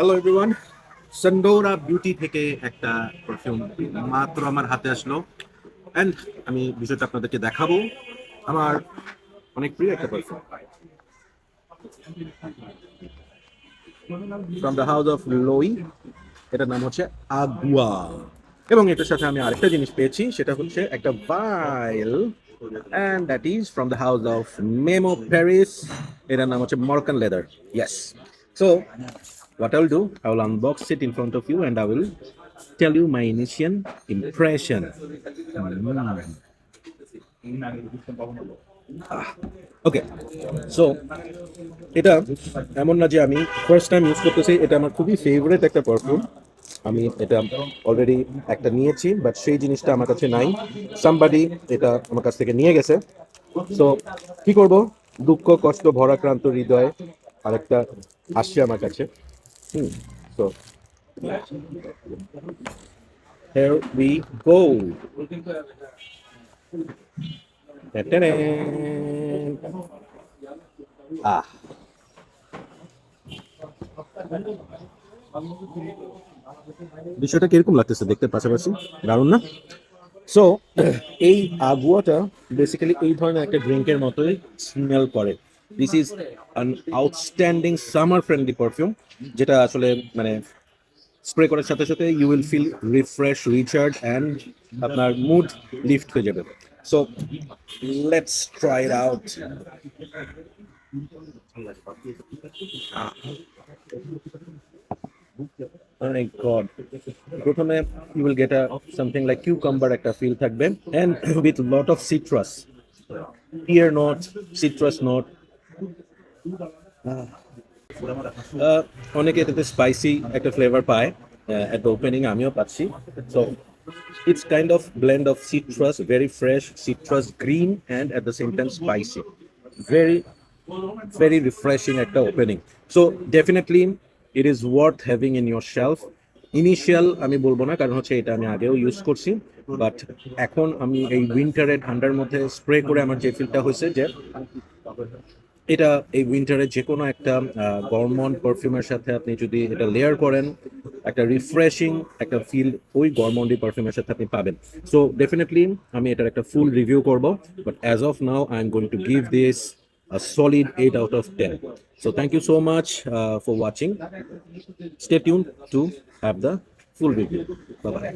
Hello everyone, সান্ডোরা beauty থেকে একটা perfume মাত্র আমার হাতে আসলো অ্যান্ড আমি বিষয়টা আপনাদেরকে দেখাবো। আমার অনেক প্রিয় একটা perfume from the house of Loewe. এটার নাম হচ্ছে আগুয়া, এবং এটার সাথে আমি আরেকটা জিনিস পেয়েছি, সেটা হচ্ছে একটা vial, and that is from the house of Memo Paris. এটার নাম হচ্ছে Moroccan leather. Yes, so what I'll do, I will unbox it in front of you and I will tell you my initial impression. Okay, so এটা এমন না যে আমি first time use করতেছি, এটা আমার খুবই ফেভারিট একটা পারফিউম। আমি এটা অলরেডি একটা নিয়েছি, বাট সেই জিনিসটা আমার কাছে নাই। সামবাডি এটা আমার কাছ থেকে নিয়ে গেছে। সো কি করব, দুঃখ কষ্ট ভরাক্রান্ত হৃদয়ে আরেকটা আসছে আমার কাছে। So here we go. আহ, বিষয়টা কিরকম লাগতেছে দেখতে পাশাপাশি, দারুণ না? সো এই আগুয়াটা বেসিক্যালি এই ধরনের একটা ড্রিঙ্কের মতোই স্মেল করে। This is an outstanding summer friendly perfume, যেটা আসলে মানে স্প্রে করার সাথে সাথে you will feel refresh, recharge and আপনার মুড লিফট হয়ে যাবে। So let's try it out. Oh my God. প্রথমে you will get a something like cucumber একটা ফিল থাকবে and with lot of citrus, pear note, citrus note. অনেকে এটাতে spicy একটা flavour পায়, at the opening আমিও পাচ্ছি। So it's kind of blend of citrus, very fresh citrus, green and at the same time spicy. Very very refreshing একটা opening. So definitely it is worth having in your shelf. Initial আমি বলবো না, কারণ হচ্ছে এটা আমি আগেও use করছি, বাট এখন আমি এই উইন্টারে ঠান্ডার মধ্যে স্প্রে করে আমার যে ফিলটা হয়েছে যে এটা এই উইন্টারে যে কোনো একটা গরমন পারফিউমের সাথে আপনি যদি এটা লেয়ার করেন, একটা রিফ্রেশিং একটা ফিল ওই গরমন্ডি পারফিউমের সাথে আপনি পাবেন। সো ডেফিনেটলি আমি এটার একটা ফুল রিভিউ করব, but as of now I am going to give this a solid 8 out of 10. So thank you so much for watching. Stay tuned to have the full review. Bye bye.